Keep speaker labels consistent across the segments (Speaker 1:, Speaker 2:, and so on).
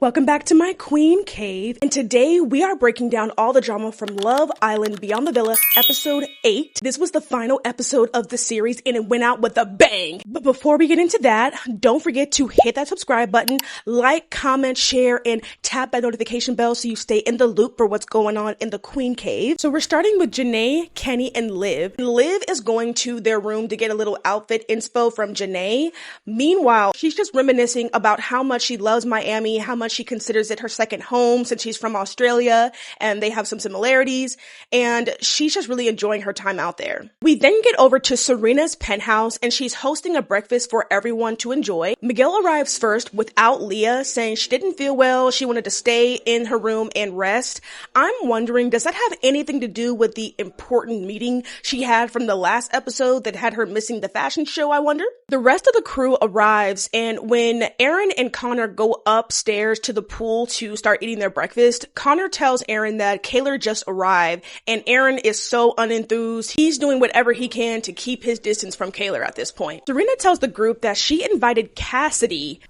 Speaker 1: Welcome back to my Queen Cave, and today we are breaking down all the drama from Love Island Beyond the Villa episode 8. This was the final episode of the series and it went out with a bang. But before we get into that, don't forget to hit that subscribe button, like, comment, share, and tap that notification bell so you stay in the loop for what's going on in the Queen Cave. So we're starting with Janae, Kenny, and Liv. Liv is going to their room to get a little outfit inspo from Janae. Meanwhile, she's just reminiscing about how much she loves Miami, how much she considers it her second home since she's from Australia and they have some similarities, and she's just really enjoying her time out there. We then get over to Serena's penthouse and she's hosting a breakfast for everyone to enjoy. Miguel arrives first without Leah, saying she didn't feel well, she wanted to stay in her room and rest. I'm wondering, does that have anything to do with the important meeting she had from the last episode that had her missing the fashion show, I wonder? The rest of the crew arrives, and when Aaron and Connor go upstairs to the pool to start eating their breakfast, Connor tells Aaron that Kaylor just arrived, and Aaron is so unenthused. He's doing whatever he can to keep his distance from Kaylor at this point. Serena tells the group that she invited Cassidy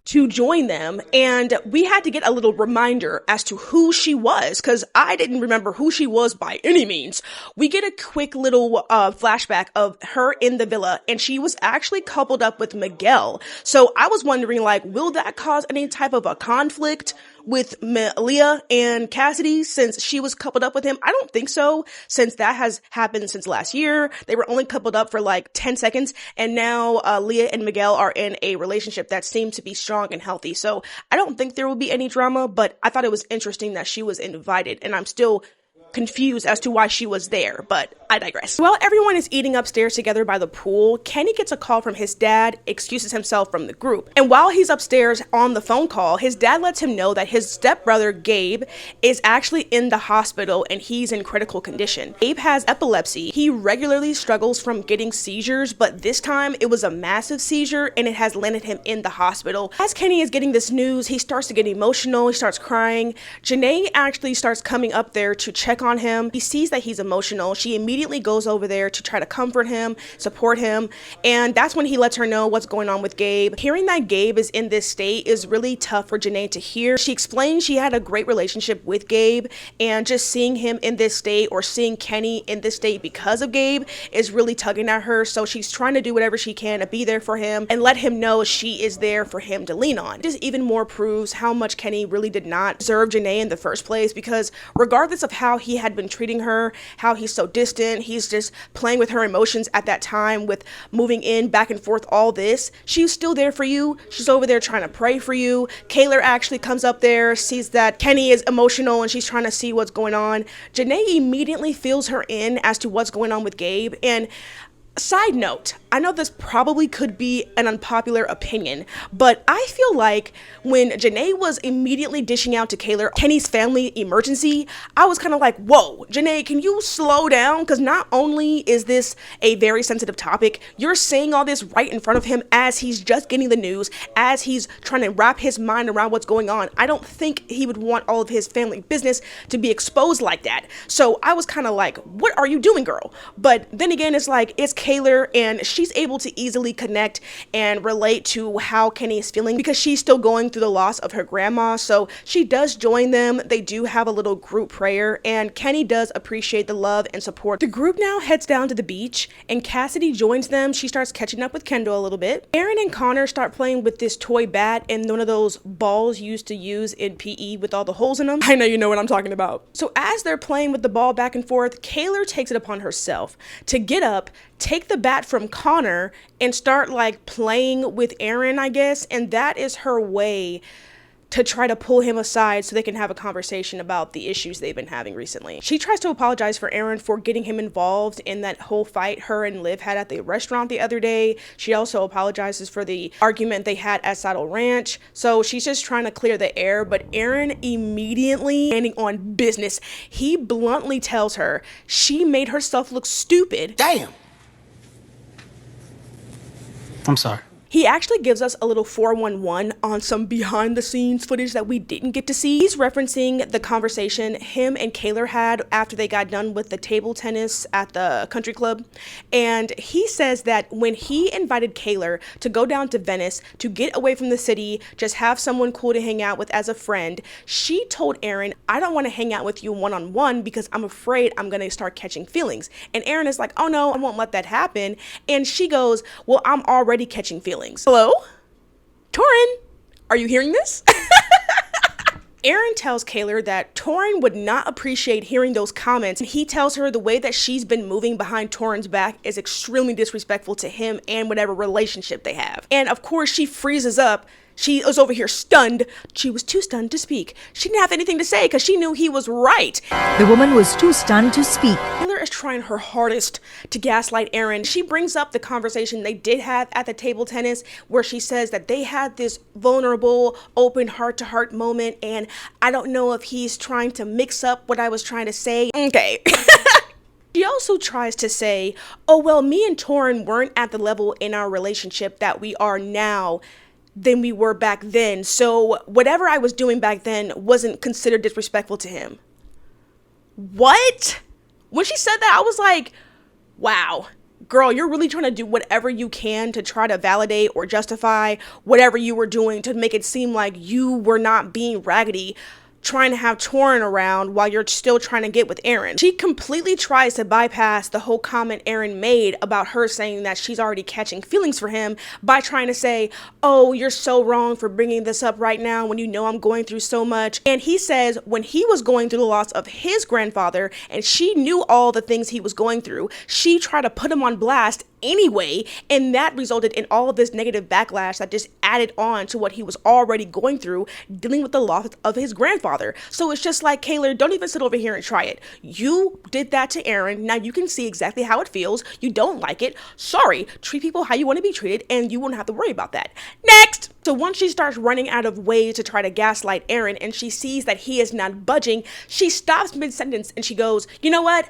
Speaker 1: to join them, and we had to get a little reminder as to who she was, because I didn't remember who she was by any means. We get a quick little flashback of her in the villa, and she was actually coupled up with Miguel. So I was wondering, like, will that cause any type of a conflict with Leah and Cassidy since she was coupled up with him? I don't think so, since that has happened since last year. They were only coupled up for like 10 seconds, and now Leah and Miguel are in a relationship that seems to be strong and healthy. So I don't think there will be any drama, but I thought it was interesting that she was invited, and I'm still confused as to why she was there, but I digress. While everyone is eating upstairs together by the pool, Kenny gets a call from his dad, excuses himself from the group. And while he's upstairs on the phone call, his dad lets him know that his stepbrother, Gabe, is actually in the hospital and he's in critical condition. Gabe has epilepsy. He regularly struggles from getting seizures, but this time it was a massive seizure and it has landed him in the hospital. As Kenny is getting this news, he starts to get emotional, he starts crying. Janae actually starts coming up there to check on him. He sees that he's emotional. She immediately goes over there to try to comfort him, support him, and that's when he lets her know what's going on with Gabe. Hearing that Gabe is in this state is really tough for Janae to hear. She explains she had a great relationship with Gabe, and just seeing him in this state, or seeing Kenny in this state because of Gabe, is really tugging at her. So she's trying to do whatever she can to be there for him and let him know she is there for him to lean on. This even more proves how much Kenny really did not deserve Janae in the first place, because regardless of how he had been treating her, how he's so distant, he's just playing with her emotions at that time with moving in back and forth, all this, she's still there for you. She's over there trying to pray for you. Kaylor actually comes up there, sees that Kenny is emotional and she's trying to see what's going on. Janae immediately fills her in as to what's going on with Gabe. And side note, I know this probably could be an unpopular opinion, but I feel like when Janae was immediately dishing out to Kaylor Kenny's family emergency, I was kind of like, whoa, Janae, can you slow down? Because not only is this a very sensitive topic, you're saying all this right in front of him as he's just getting the news, as he's trying to wrap his mind around what's going on. I don't think he would want all of his family business to be exposed like that. So I was kind of like, what are you doing, girl? But then again, it's like, it's Kaylor, and she's able to easily connect and relate to how Kenny is feeling because she's still going through the loss of her grandma. So she does join them. They do have a little group prayer, and Kenny does appreciate the love and support. The group now heads down to the beach, and Cassidy joins them. She starts catching up with Kendall a little bit. Aaron and Connor start playing with this toy bat and one of those balls used to use in PE with all the holes in them. I know you know what I'm talking about. So as they're playing with the ball back and forth, Kaylor takes it upon herself to get up, take the bat from Connor, and start like playing with Aaron, I guess. And that is her way to try to pull him aside so they can have a conversation about the issues they've been having recently. She tries to apologize for Aaron for getting him involved in that whole fight her and Liv had at the restaurant the other day. She also apologizes for the argument they had at Saddle Ranch. So she's just trying to clear the air, but Aaron immediately standing on business. He bluntly tells her she made herself look stupid.
Speaker 2: Damn. I'm sorry.
Speaker 1: He actually gives us a little 411 on some behind the scenes footage that we didn't get to see. He's referencing the conversation him and Kaylor had after they got done with the table tennis at the country club. And he says that when he invited Kaylor to go down to Venice to get away from the city, just have someone cool to hang out with as a friend, she told Aaron, I don't want to hang out with you one-on-one because I'm afraid I'm going to start catching feelings. And Aaron is like, oh no, I won't let that happen. And she goes, well, I'm already catching feelings. Hello? Torin, are you hearing this? Aaron tells Kaylor that Torin would not appreciate hearing those comments, and he tells her the way that she's been moving behind Torin's back is extremely disrespectful to him and whatever relationship they have. And of course, she freezes up. She was over here stunned. She was too stunned to speak. She didn't have anything to say because she knew he was right.
Speaker 2: The woman was too stunned to speak.
Speaker 1: Kaylor is trying her hardest to gaslight Aaron. She brings up the conversation they did have at the table tennis where she says that they had this vulnerable, open heart-to-heart moment, and I don't know if he's trying to mix up what I was trying to say. Okay. She also tries to say, oh, well, me and Torin weren't at the level in our relationship that we are now than we were back then. So whatever I was doing back then wasn't considered disrespectful to him. What? When she said that, I was like, wow, girl, you're really trying to do whatever you can to try to validate or justify whatever you were doing to make it seem like you were not being raggedy, trying to have Torin around while you're still trying to get with Aaron. She completely tries to bypass the whole comment Aaron made about her saying that she's already catching feelings for him by trying to say, oh, you're so wrong for bringing this up right now when you know I'm going through so much. And he says when he was going through the loss of his grandfather and she knew all the things he was going through, she tried to put him on blast anyway, and that resulted in all of this negative backlash that just added on to what he was already going through, dealing with the loss of his grandfather. So it's just like, Kaylor, don't even sit over here and try it. You did that to Aaron. Now you can see exactly how it feels. You don't like it. Sorry. Treat people how you want to be treated, and you won't have to worry about that. Next! So once she starts running out of ways to try to gaslight Aaron and she sees that he is not budging, she stops mid-sentence and she goes, you know what?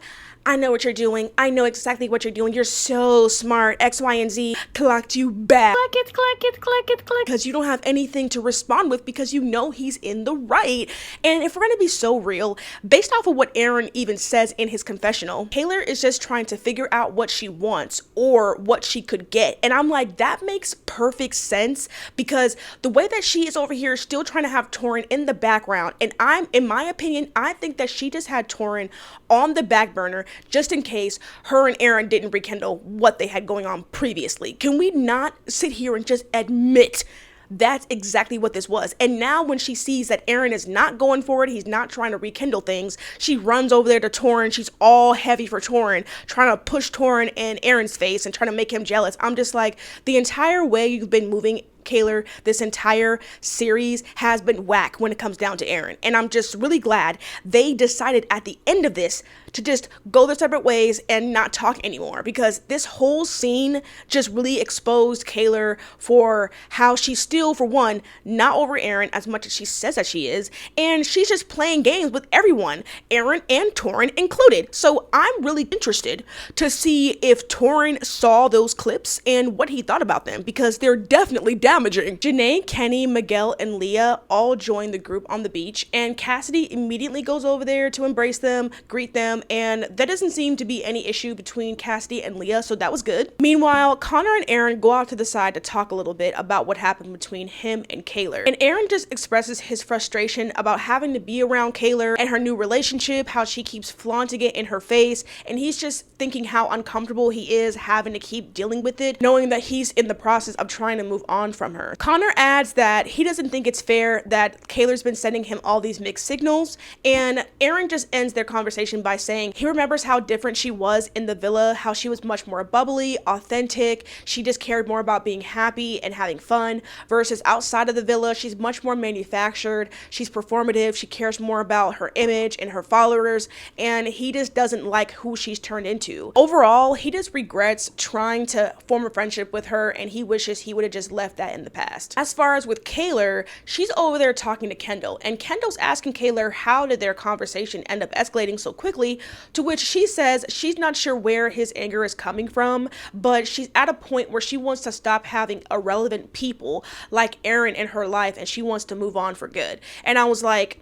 Speaker 1: I know what you're doing. I know exactly what you're doing. You're so smart. X, Y, and Z clocked you back. Click it. Because you don't have anything to respond with because you know he's in the right. And if we're going to be so real, based off of what Aaron even says in his confessional, Kaylor is just trying to figure out what she wants or what she could get. And I'm like, that makes perfect sense because the way that she is over here still trying to have Torin in the background. And in my opinion, I think that she just had Torin on the back burner just in case her and Aaron didn't rekindle what they had going on previously. Can we not sit here and just admit that's exactly what this was? And now when she sees that Aaron is not going for it, he's not trying to rekindle things, she runs over there to Torin. She's all heavy for Torin, trying to push Torin in Aaron's face and trying to make him jealous. I'm just like, the entire way you've been moving, Kaylor, this entire series has been whack when it comes down to Aaron. And I'm just really glad they decided at the end of this to just go their separate ways and not talk anymore, because this whole scene just really exposed Kaylor for how she's still, for one, not over Aaron as much as she says that she is, and she's just playing games with everyone, Aaron and Torin included. So I'm really interested to see if Torin saw those clips and what he thought about them, because they're definitely damaging. Janae, Kenny, Miguel, and Leah all join the group on the beach, and Cassidy immediately goes over there to embrace them, greet them, and that doesn't seem to be any issue between Cassidy and Leah, so that was good. Meanwhile, Connor and Aaron go out to the side to talk a little bit about what happened between him and Kaylor. And Aaron just expresses his frustration about having to be around Kaylor and her new relationship, how she keeps flaunting it in her face, and he's just thinking how uncomfortable he is having to keep dealing with it, knowing that he's in the process of trying to move on from her. Connor adds that he doesn't think it's fair that Kaylor's been sending him all these mixed signals, and Aaron just ends their conversation by saying he remembers how different she was in the villa, how she was much more bubbly, authentic, she just cared more about being happy and having fun, versus outside of the villa, she's much more manufactured, she's performative, she cares more about her image and her followers, and he just doesn't like who she's turned into. Overall, he just regrets trying to form a friendship with her, and he wishes he would have just left that in the past. As far as with Kaylor, she's over there talking to Kendall, and Kendall's asking Kaylor how did their conversation end up escalating so quickly to which she says she's not sure where his anger is coming from, but she's at a point where she wants to stop having irrelevant people like Aaron in her life, and she wants to move on for good. And I was like,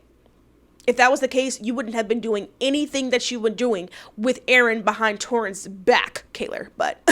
Speaker 1: if that was the case, you wouldn't have been doing anything that you were doing with Aaron behind Torrance back, Kaylor. But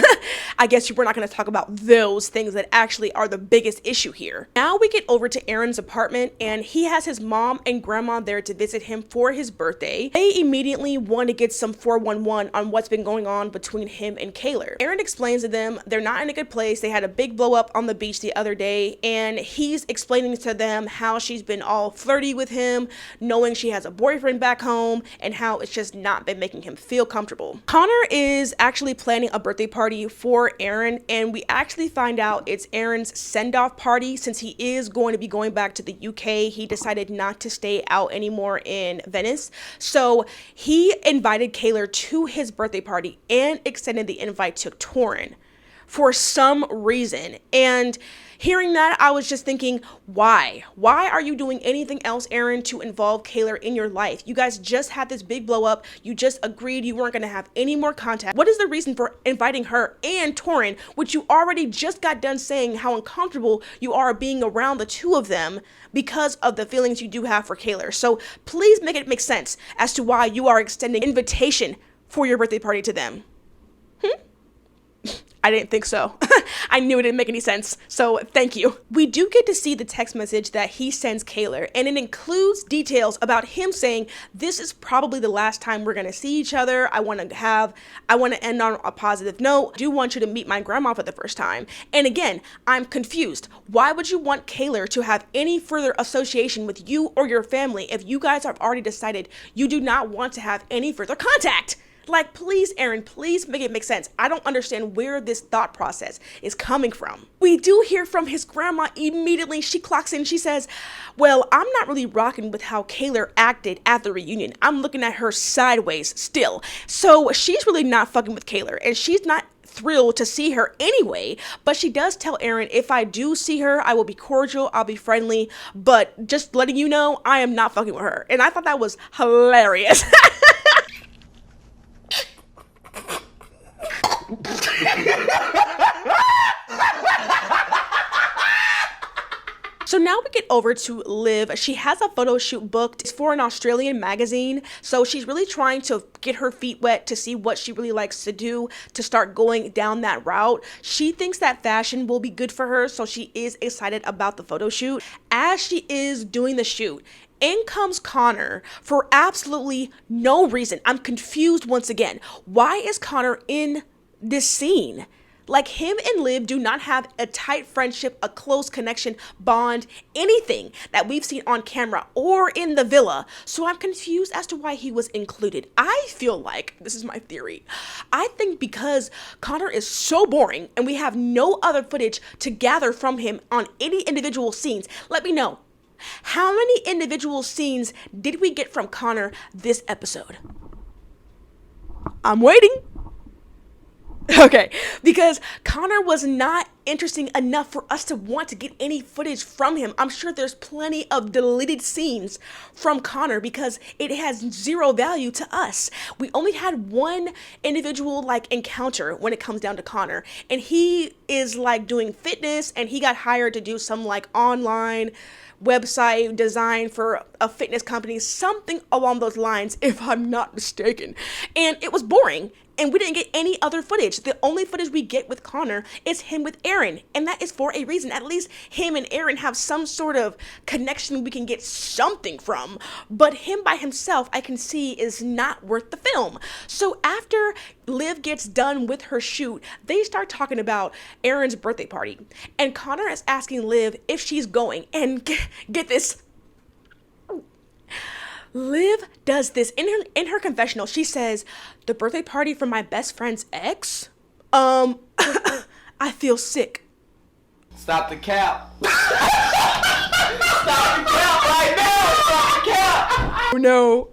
Speaker 1: I guess we're not going to talk about those things that actually are the biggest issue here. Now we get over to Aaron's apartment, and he has his mom and grandma there to visit him for his birthday. They immediately want to get some 411 on what's been going on between him and Kaylor. Aaron explains to them they're not in a good place. They had a big blow up on the beach the other day, and he's explaining to them how she's been all flirty with him, knowing she has a boyfriend back home, and how it's just not been making him feel comfortable. Connor is actually planning a birthday party for Aaron, and we actually find out it's Aaron's send-off party. Since he is going to be going back to the UK, he decided not to stay out anymore in Venice. So he invited Kaylor to his birthday party and extended the invite to Torrin for some reason. And hearing that, I was just thinking, why? Why are you doing anything else, Aaron, to involve Kaylor in your life? You guys just had this big blow up. You just agreed you weren't going to have any more contact. What is the reason for inviting her and Torrin, which you already just got done saying how uncomfortable you are being around the two of them because of the feelings you do have for Kaylor? So please make it make sense as to why you are extending invitation for your birthday party to them. I didn't think so. I knew it didn't make any sense, so thank you. We do get to see the text message that he sends Kaylor, and it includes details about him saying, this is probably the last time we're gonna see each other. I wanna end on a positive note. I do want you to meet my grandma for the first time. And again, I'm confused. Why would you want Kaylor to have any further association with you or your family if you guys have already decided you do not want to have any further contact? Like, please, Aaron, please make it make sense. I don't understand where this thought process is coming from. We do hear from his grandma immediately. She clocks in. She says, well, I'm not really rocking with how Kaylor acted at the reunion. I'm looking at her sideways still. So she's really not fucking with Kaylor, and she's not thrilled to see her anyway, but she does tell Aaron, if I do see her, I will be cordial, I'll be friendly, but just letting you know, I am not fucking with her. And I thought that was hilarious. So now we get over to Liv. She has a photo shoot booked. It's for an Australian magazine. So she's really trying to get her feet wet to see what she really likes to do to start going down that route. She thinks that fashion will be good for her, so she is excited about the photo shoot. As she is doing the shoot, in comes Connor for absolutely no reason. I'm confused once again. Why is Connor in this scene? Like, him and Liv do not have a tight friendship, a close connection, bond, anything that we've seen on camera or in the villa. So I'm confused as to why he was included. I feel like, this is my theory, I think because Connor is so boring and we have no other footage to gather from him on any individual scenes. Let me know. How many individual scenes did we get from Connor this episode? I'm waiting. Okay, because Connor was not interesting enough for us to want to get any footage from him. I'm sure there's plenty of deleted scenes from Connor because it has zero value to us. We only had one individual encounter when it comes down to Connor, and he is doing fitness, and he got hired to do some online website design for a fitness company, something along those lines, if I'm not mistaken. And it was boring, and we didn't get any other footage. The only footage we get with Connor is him with Aaron, and that is for a reason. At least him and Aaron have some sort of connection we can get something from, but him by himself, I can see, is not worth the film. So after Liv gets done with her shoot, they start talking about Aaron's birthday party, and Connor is asking Liv if she's going, and get this, Liv does this in her confessional. She says, the birthday party for my best friend's ex? I feel sick.
Speaker 3: Stop the cap. Stop the cap right now. Stop the cap.
Speaker 1: Oh no.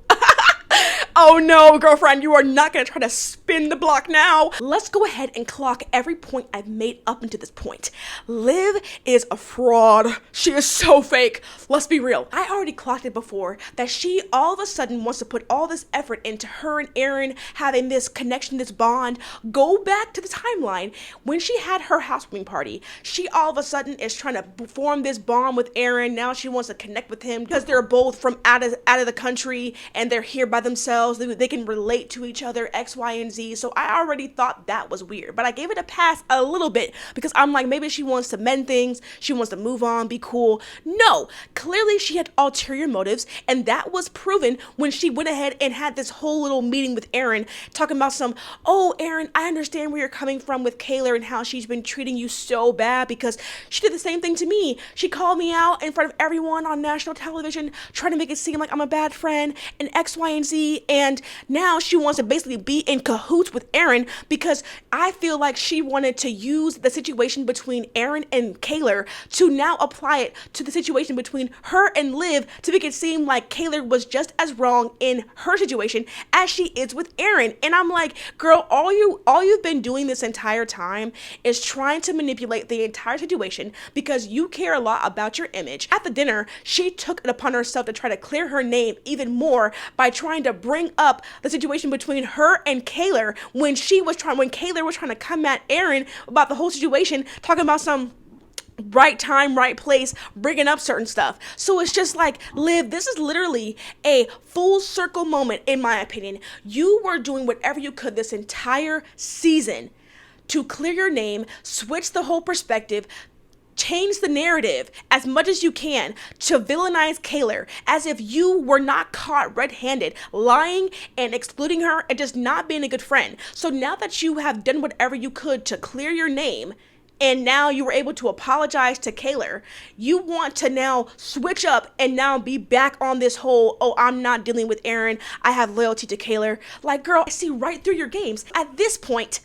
Speaker 1: Oh no, girlfriend, you are not going to try to spin the block now. Let's go ahead and clock every point I've made up until this point. Liv is a fraud. She is so fake. Let's be real. I already clocked it before that she all of a sudden wants to put all this effort into her and Aaron having this connection, this bond. Go back to the timeline. When she had her housewarming party, she all of a sudden is trying to form this bond with Aaron. Now she wants to connect with him because they're both from out of the country and they're here by themselves. They can relate to each other, X, Y, and Z. So I already thought that was weird, but I gave it a pass a little bit because I'm like, maybe she wants to mend things. She wants to move on, be cool. No, clearly she had ulterior motives, and that was proven when she went ahead and had this whole little meeting with Aaron, talking about oh, Aaron, I understand where you're coming from with Kayla and how she's been treating you so bad because she did the same thing to me. She called me out in front of everyone on national television, trying to make it seem like I'm a bad friend and X, Y, and Z, and now she wants to basically be in cahoots with Aaron because I feel like she wanted to use the situation between Aaron and Kayla to now apply it to the situation between her and Liv to make it seem like Kayla was just as wrong in her situation as she is with Aaron. And I'm like, girl, all you've been doing this entire time is trying to manipulate the entire situation because you care a lot about your image. At the dinner, she took it upon herself to try to clear her name even more by trying to bring up the situation between her and Kayla when Kayla was trying to come at Aaron about the whole situation, talking about some right time, right place, bringing up certain stuff. So it's just like, Liv, this is literally a full circle moment, in my opinion. You were doing whatever you could this entire season to clear your name, switch the whole perspective, change the narrative as much as you can to villainize Kayla as if you were not caught red-handed, lying and excluding her and just not being a good friend. So now that you have done whatever you could to clear your name, and now you were able to apologize to Kayla, you want to now switch up and now be back on this whole, oh, I'm not dealing with Aaron, I have loyalty to Kayla. Like, girl, I see right through your games. At this point,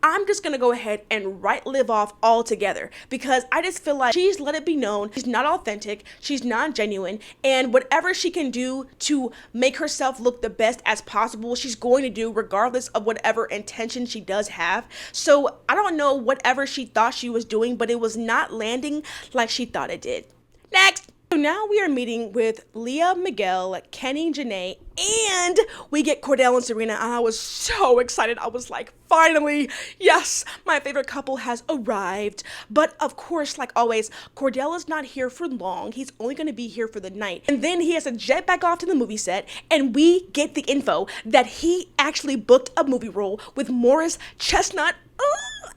Speaker 1: I'm just gonna go ahead and write Liv off altogether because I just feel like she's let it be known she's not authentic, she's not genuine, and whatever she can do to make herself look the best as possible, she's going to do regardless of whatever intention she does have. So I don't know whatever she thought she was doing, but it was not landing like she thought it did. Next! So now we are meeting with Leah, Miguel, Kenny, Janae, and we get Cordell and Serena, and I was so excited. I was like, finally, yes, my favorite couple has arrived. But of course, like always, Cordell is not here for long. He's only going to be here for the night. And then he has to jet back off to the movie set, and we get the info that he actually booked a movie role with Morris Chestnut.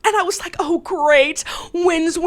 Speaker 1: And I was like, oh, great. Wins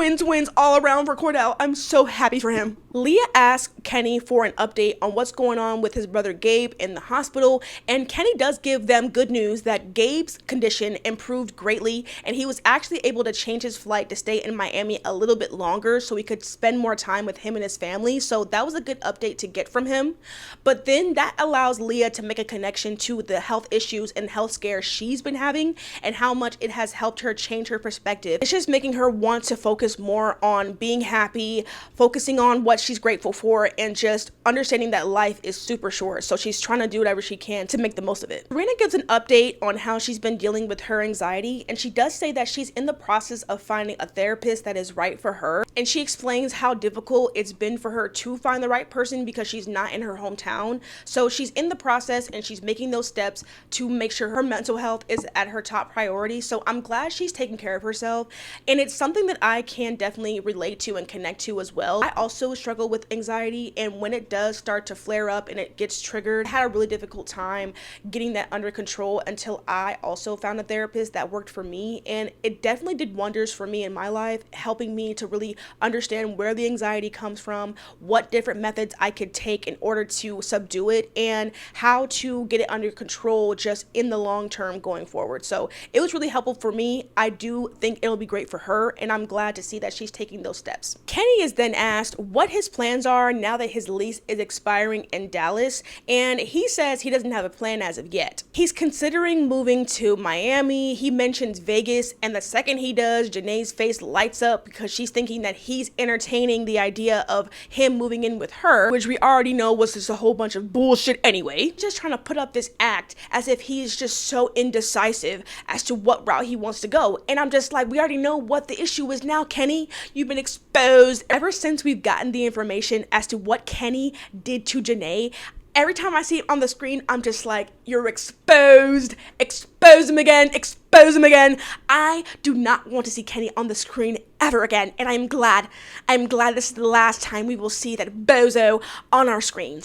Speaker 1: all around for Cordell. I'm so happy for him. Leah asked Kenny for an update on what's going on with his brother Gabe in the hospital. And Kenny does give them good news that Gabe's condition improved greatly. And he was actually able to change his flight to stay in Miami a little bit longer so he could spend more time with him and his family. So that was a good update to get from him. But then that allows Leah to make a connection to the health issues and health scares she's been having and how much it has helped her change her perspective. It's just making her want to focus more on being happy, focusing on what she's grateful for, and just understanding that life is super short. So she's trying to do whatever she can to make the most of it. Serena gives an update on how she's been dealing with her anxiety, and she does say that she's in the process of finding a therapist that is right for her. And she explains how difficult it's been for her to find the right person because she's not in her hometown. So she's in the process and she's making those steps to make sure her mental health is at her top priority. So I'm glad she's taking care of herself, and it's something that I can definitely relate to and connect to as well. I also struggle with anxiety, and when it does start to flare up and it gets triggered, I had a really difficult time getting that under control until I also found a therapist that worked for me, and it definitely did wonders for me in my life, helping me to really understand where the anxiety comes from, what different methods I could take in order to subdue it, and how to get it under control just in the long term going forward. So it was really helpful for me. I do do think it'll be great for her, and I'm glad to see that she's taking those steps. Kenny is then asked what his plans are now that his lease is expiring in Dallas, and he says he doesn't have a plan as of yet. He's considering moving to Miami. He mentions Vegas, and the second he does, Janae's face lights up because she's thinking that he's entertaining the idea of him moving in with her, which we already know was just a whole bunch of bullshit anyway. Just trying to put up this act as if he's just so indecisive as to what route he wants to go. And I'm just like, we already know what the issue is now, Kenny. You've been exposed. Ever since we've gotten the information as to what Kenny did to Janae, every time I see it on the screen, I'm just like, you're exposed. Expose him again. Expose him again. I do not want to see Kenny on the screen ever again. And I'm glad this is the last time we will see that bozo on our screens.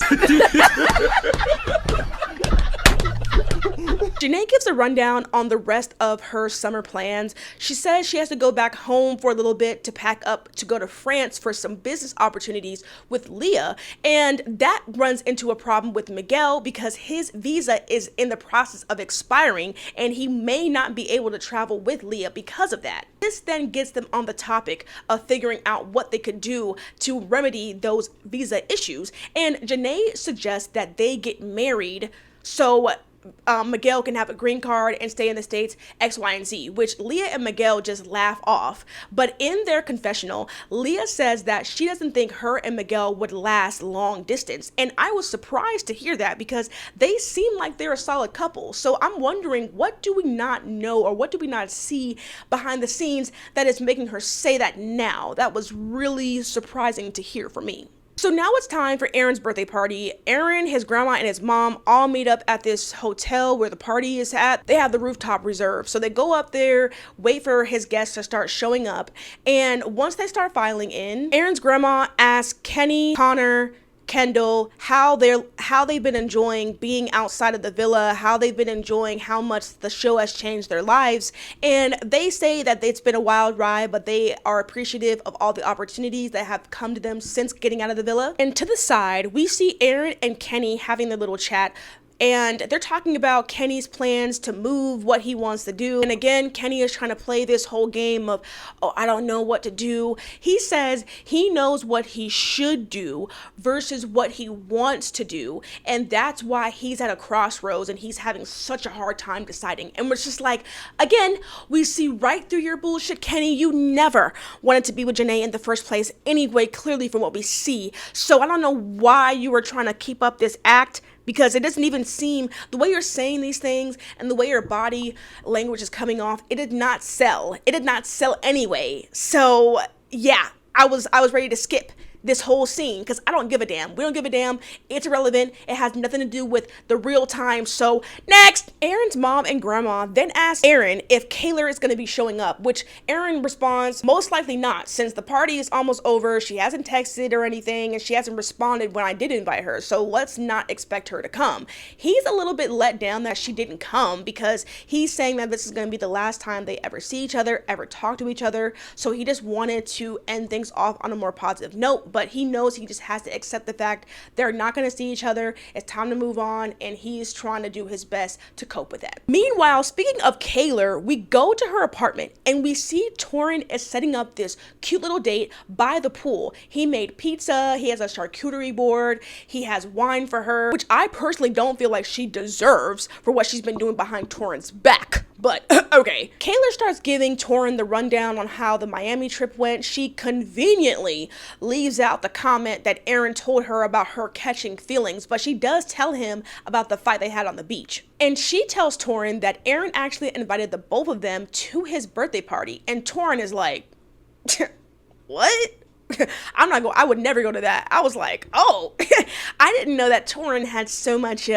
Speaker 1: Janae gives a rundown on the rest of her summer plans. She says she has to go back home for a little bit to pack up to go to France for some business opportunities with Leah, and that runs into a problem with Miguel because his visa is in the process of expiring and he may not be able to travel with Leah because of that. This then gets them on the topic of figuring out what they could do to remedy those visa issues, and Janae suggests that they get married so Miguel can have a green card and stay in the States, X, Y, and Z, which Leah and Miguel just laugh off. But in their confessional, Leah says that she doesn't think her and Miguel would last long distance. And I was surprised to hear that because they seem like they're a solid couple. So I'm wondering, what do we not know or what do we not see behind the scenes that is making her say that now? That was really surprising to hear for me. So now it's time for Aaron's birthday party. Aaron, his grandma, and his mom all meet up at this hotel where the party is at. They have the rooftop reserved. So they go up there, wait for his guests to start showing up. And once they start filing in, Aaron's grandma asks Kenny, Connor, Kendall, how they've been enjoying being outside of the villa, how they've been enjoying how much the show has changed their lives. And they say that it's been a wild ride, but they are appreciative of all the opportunities that have come to them since getting out of the villa. And to the side, we see Aaron and Kenny having their little chat. And they're talking about Kenny's plans to move, what he wants to do. And again, Kenny is trying to play this whole game of, oh, I don't know what to do. He says he knows what he should do versus what he wants to do. And that's why he's at a crossroads and he's having such a hard time deciding. And we're just like, again, we see right through your bullshit, Kenny. You never wanted to be with Janae in the first place anyway, clearly from what we see. So I don't know why you were trying to keep up this act, because it doesn't even seem, the way you're saying these things and the way your body language is coming off, it did not sell. It did not sell anyway. So yeah, I was ready to skip this whole scene because I don't give a damn. We don't give a damn. It's irrelevant. It has nothing to do with the real time. So next, Aaron's mom and grandma then ask Aaron if Kayla is going to be showing up, which Aaron responds, most likely not, since the party is almost over. She hasn't texted or anything, and she hasn't responded when I did invite her. So let's not expect her to come. He's a little bit let down that she didn't come because he's saying that this is going to be the last time they ever see each other, ever talk to each other. So he just wanted to end things off on a more positive note. But he knows he just has to accept the fact they're not going to see each other. It's time to move on, and he's trying to do his best to cope with that. Meanwhile, speaking of Kayla, we go to her apartment and we see Torrin is setting up this cute little date by the pool. He made pizza, he has a charcuterie board, he has wine for her, which I personally don't feel like she deserves for what she's been doing behind Torrin's back. But okay. Kayla starts giving Torrin the rundown on how the Miami trip went. She conveniently leaves out the comment that Aaron told her about her catching feelings, but she does tell him about the fight they had on the beach. And she tells Torrin that Aaron actually invited the both of them to his birthday party. And Torrin is like, what? I would never go to that. I was like, oh, I didn't know that Torrin had so much,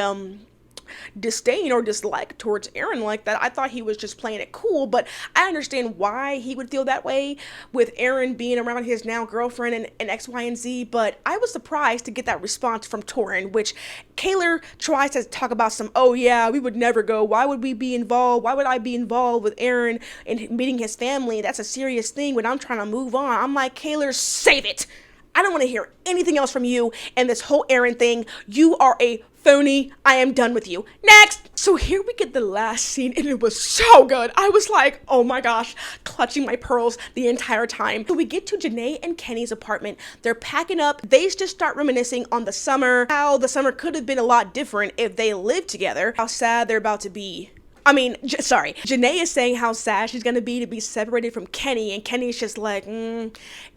Speaker 1: disdain or dislike towards Aaron like that. I thought he was just playing it cool, but I understand why he would feel that way with Aaron being around his now girlfriend and X, Y, and Z, but I was surprised to get that response from Torrin, which Kayla tries to talk about some, oh yeah, we would never go. Why would we be involved? Why would I be involved with Aaron and meeting his family? That's a serious thing when I'm trying to move on. I'm like, Kayla, save it. I don't want to hear anything else from you and this whole Aaron thing. You are a phony. I am done with you. Next! So here we get the last scene, and it was so good. I was like, oh my gosh, clutching my pearls the entire time. So we get to Janae and Kenny's apartment. They're packing up. They just start reminiscing on the summer, how the summer could have been a lot different if they lived together, how sad they're about to be. Janae is saying how sad she's gonna be to be separated from Kenny, and Kenny's just like,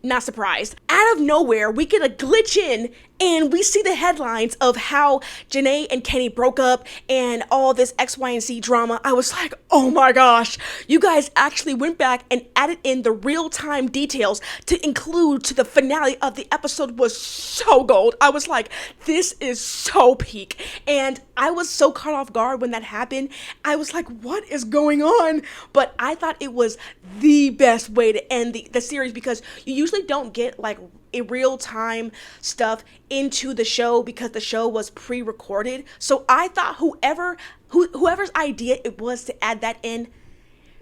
Speaker 1: not surprised. Out of nowhere, we get a glitch in, and we see the headlines of how Janae and Kenny broke up and all this X, Y, and Z drama. I was like, oh my gosh, you guys actually went back and added in the real-time details to include to the finale of the episode. Was so gold. I was like, this is so peak. And I was so caught off guard when that happened. I was like, what is going on? But I thought it was the best way to end the series, because you usually don't get like a real-time stuff into the show because the show was pre-recorded. So I thought whoever's idea it was to add that in,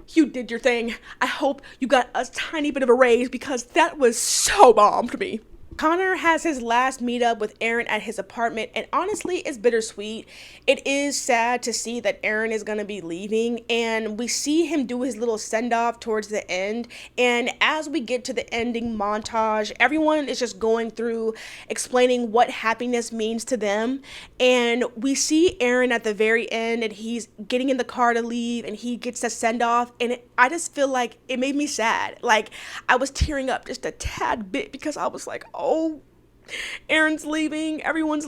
Speaker 1: you did your thing. I hope you got a tiny bit of a raise, because that was so bomb to me. Connor has his last meetup with Aaron at his apartment, and honestly, it's bittersweet. It is sad to see that Aaron is going to be leaving, and we see him do his little send-off towards the end, and as we get to the ending montage, everyone is just going through explaining what happiness means to them, and we see Aaron at the very end, and he's getting in the car to leave, and he gets a send-off, and I just feel like it made me sad. Like, I was tearing up just a tad bit, because I was like, oh, Aaron's leaving, everyone's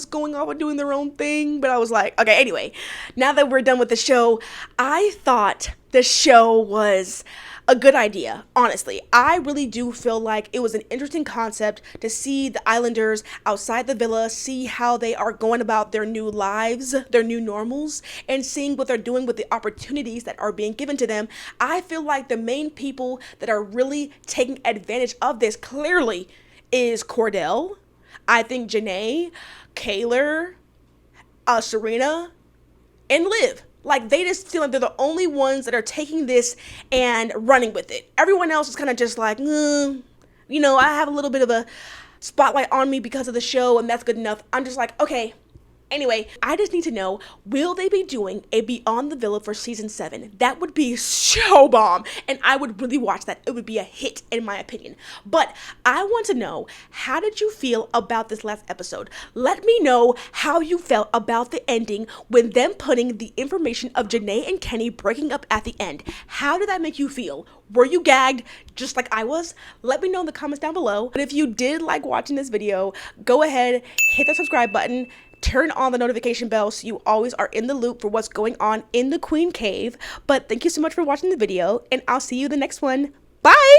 Speaker 1: going off and doing their own thing. But I was like, okay, anyway, now that we're done with the show, I thought the show was a good idea. Honestly, I really do feel like it was an interesting concept to see the Islanders outside the villa, see how they are going about their new lives, their new normals, and seeing what they're doing with the opportunities that are being given to them. I feel like the main people that are really taking advantage of this clearly is Cordell, I think Janae, Kaylor, Serena, and Liv. Like, they just feel like they're the only ones that are taking this and running with it. Everyone else is kind of just like, I have a little bit of a spotlight on me because of the show, and that's good enough. I'm just like, okay. Anyway, I just need to know, will they be doing a Beyond the Villa for season 7? That would be so bomb, and I would really watch that. It would be a hit, in my opinion. But I want to know, how did you feel about this last episode? Let me know how you felt about the ending when them putting the information of Janae and Kenny breaking up at the end. How did that make you feel? Were you gagged just like I was? Let me know in the comments down below. But if you did like watching this video, go ahead, hit the subscribe button, turn on the notification bell so you always are in the loop for what's going on in the Queen Cave. But thank you so much for watching the video, and I'll see you in the next one. Bye!